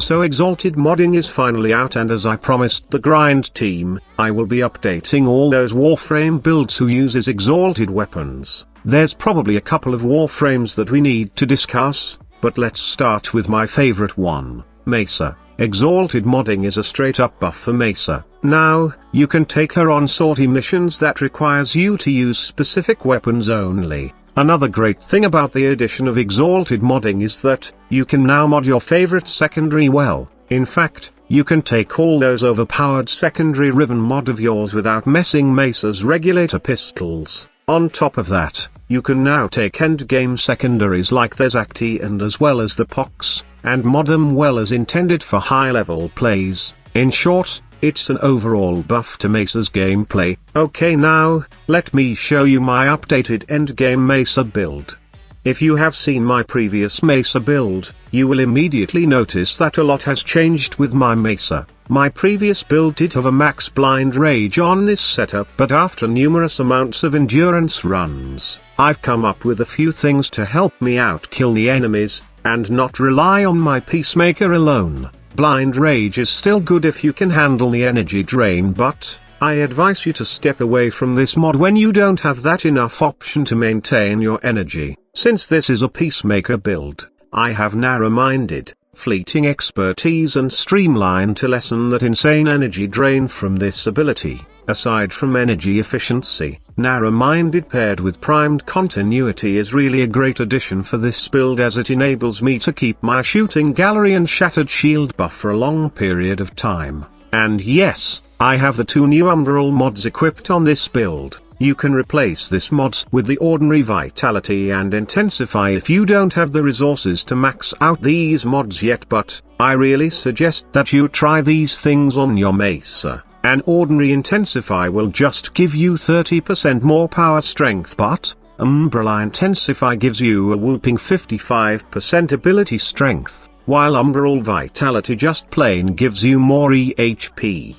So Exalted modding is finally out, and as I promised the grind team, I will be updating all those Warframe builds who uses Exalted weapons. There's probably a couple of Warframes that we need to discuss, but let's start with my favorite one, Mesa. Exalted modding is a straight up buff for Mesa. Now, you can take her on sortie missions that requires you to use specific weapons only. Another great thing about the addition of Exalted modding is that, you can now mod your favorite secondary well. In fact, you can take all those overpowered secondary Riven mod of yours without messing Mesa's regulator pistols. On top of that, you can now take endgame secondaries like the Zacti and as well as the Pox, and mod them well as intended for high level plays. In short, it's an overall buff to Mesa's gameplay. Okay, now, let me show you my updated Endgame Mesa build. If you have seen my previous Mesa build, you will immediately notice that a lot has changed with my Mesa. My previous build did have a max blind rage on this setup, but after numerous amounts of endurance runs, I've come up with a few things to help me out kill the enemies, and not rely on my Peacemaker alone. Blind rage is still good if you can handle the energy drain, but I advise you to step away from this mod when you don't have that enough option to maintain your energy. Since this is a Peacemaker build, I have narrow-minded, fleeting expertise and streamline to lessen that insane energy drain from this ability. Aside from energy efficiency, narrow-minded paired with primed continuity is really a great addition for this build, as it enables me to keep my shooting gallery and shattered shield buff for a long period of time. And yes, I have the 2 new Umbral mods equipped on this build. You can replace this mods with the ordinary Vitality and Intensify if you don't have the resources to max out these mods yet, but I really suggest that you try these things on your Mesa. An ordinary Intensify will just give you 30% more power strength, but Umbral Intensify gives you a whooping 55% ability strength, while Umbral Vitality just plain gives you more EHP.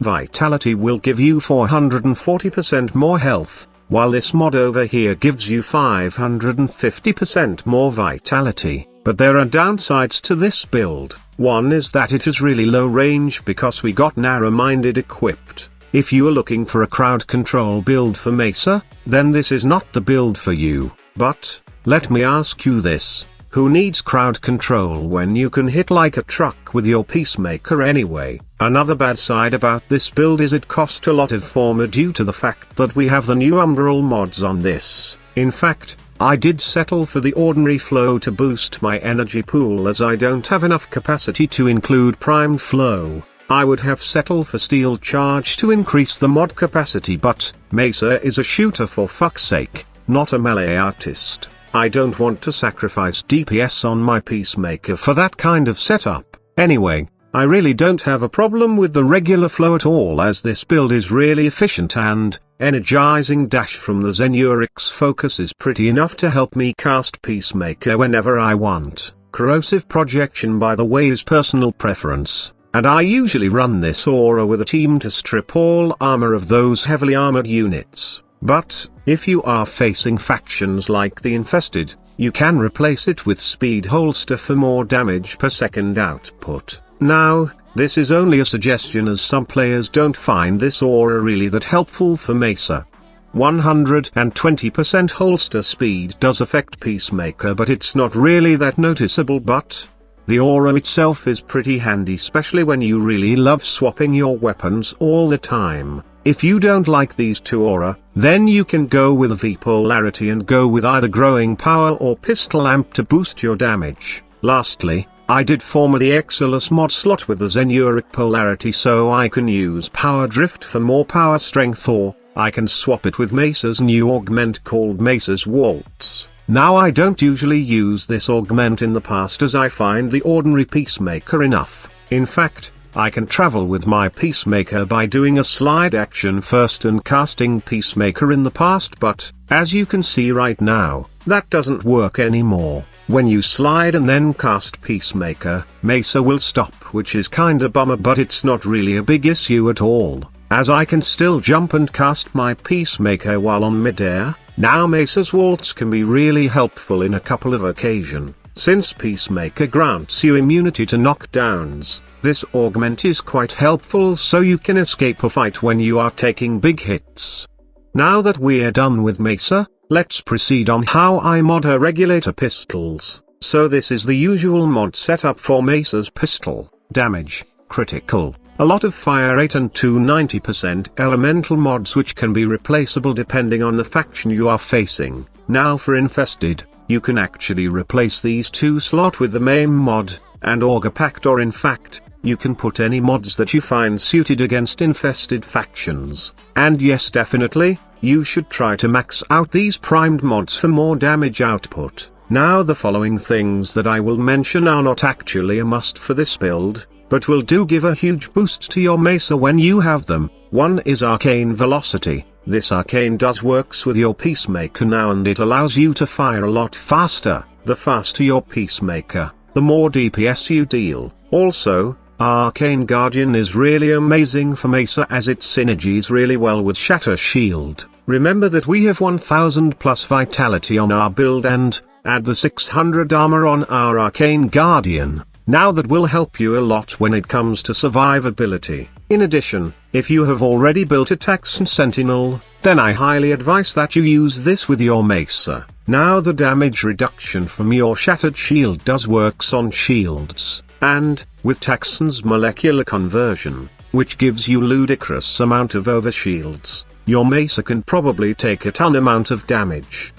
Vitality will give you 440% more health, while this mod over here gives you 550% more vitality. But there are downsides to this build. One is that it is really low range because we got narrow-minded equipped. If you are looking for a crowd control build for Mesa, then this is not the build for you. But, let me ask you this. Who needs crowd control when you can hit like a truck with your Peacemaker anyway? Another bad side about this build is it cost a lot of former due to the fact that we have the new Umbral mods on this. In fact, I did settle for the ordinary flow to boost my energy pool, as I don't have enough capacity to include primed flow. I would have settled for steel charge to increase the mod capacity, but Mesa is a shooter for fuck's sake, not a melee artist. I don't want to sacrifice DPS on my Peacemaker for that kind of setup. Anyway, I really don't have a problem with the regular flow at all, as this build is really efficient, and energizing dash from the Zenurix focus is pretty enough to help me cast Peacemaker whenever I want. Corrosive projection, by the way, is personal preference, and I usually run this aura with a team to strip all armor of those heavily armored units. But, if you are facing factions like the Infested, you can replace it with Speed Holster for more damage per second output. Now, this is only a suggestion, as some players don't find this aura really that helpful for Mesa. 120% holster speed does affect Peacemaker, but it's not really that noticeable. But the aura itself is pretty handy, especially when you really love swapping your weapons all the time. If you don't like these 2 aura, then you can go with a V polarity and go with either growing power or pistol amp to boost your damage. Lastly, I did form the Exalus mod slot with the Zenuric polarity, so I can use Power Drift for more power strength, or I can swap it with Mesa's new augment called Mesa's Waltz. Now, I don't usually use this augment in the past, as I find the ordinary Peacemaker enough. In fact, I can travel with my Peacemaker by doing a slide action first and casting Peacemaker in the past, but, as you can see right now, that doesn't work anymore. When you slide and then cast Peacemaker, Mesa will stop, which is kinda bummer, but it's not really a big issue at all, as I can still jump and cast my Peacemaker while on midair. Now, Mesa's Waltz can be really helpful in a couple of occasions. Since Peacemaker grants you immunity to knockdowns, this augment is quite helpful so you can escape a fight when you are taking big hits. Now that we're done with Mesa, let's proceed on how I mod her regulator pistols. So this is the usual mod setup for Mesa's pistol: damage, critical, a lot of fire rate and 290% elemental mods which can be replaceable depending on the faction you are facing. Now for infested, you can actually replace these two slots with the main mod, and auger pact, or in fact, you can put any mods that you find suited against infested factions. And yes, definitely, you should try to max out these primed mods for more damage output. Now the following things that I will mention are not actually a must for this build, but will do give a huge boost to your Mesa when you have them. One is Arcane Velocity. This arcane does works with your Peacemaker now, and it allows you to fire a lot faster. The faster your Peacemaker, the more DPS you deal. Also, Arcane Guardian is really amazing for Mesa as it synergies really well with Shatter Shield. Remember that we have 1000 plus vitality on our build, and add the 600 armor on our Arcane Guardian. Now that will help you a lot when it comes to survivability. In addition, if you have already built a Texan Sentinel, then I highly advise that you use this with your Mesa. Now the damage reduction from your Shattered Shield does works on shields, and, with Texan's molecular conversion, which gives you ludicrous amount of overshields, your Mesa can probably take a ton amount of damage.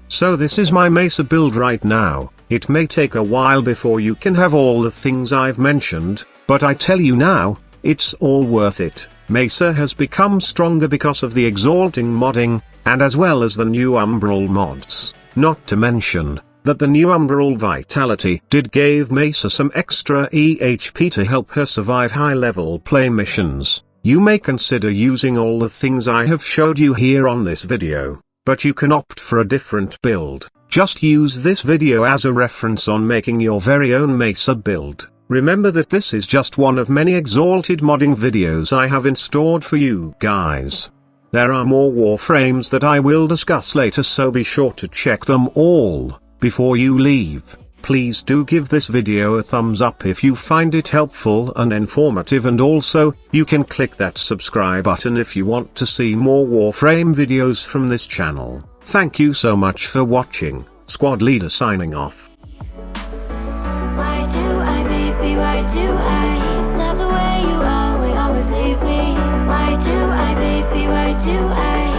So this is my Mesa build right now. It may take a while before you can have all the things I've mentioned, but I tell you now, it's all worth it. Mesa has become stronger because of the exalting modding, and as well as the new Umbral mods. Not to mention that the new Umbral Vitality did gave Mesa some extra EHP to help her survive high-level play missions. You may consider using all the things I have showed you here on this video, but you can opt for a different build. Just use this video as a reference on making your very own Mesa build. Remember that this is just one of many exalted modding videos I have in store for you guys. There are more Warframes that I will discuss later, so be sure to check them all. Before you leave, please do give this video a thumbs up if you find it helpful and informative, and also, you can click that subscribe button if you want to see more Warframe videos from this channel. Thank you so much for watching. Squad Leader signing off. Why do I, baby, why do I love the way you are, will always leave me? Why do I, baby, why do I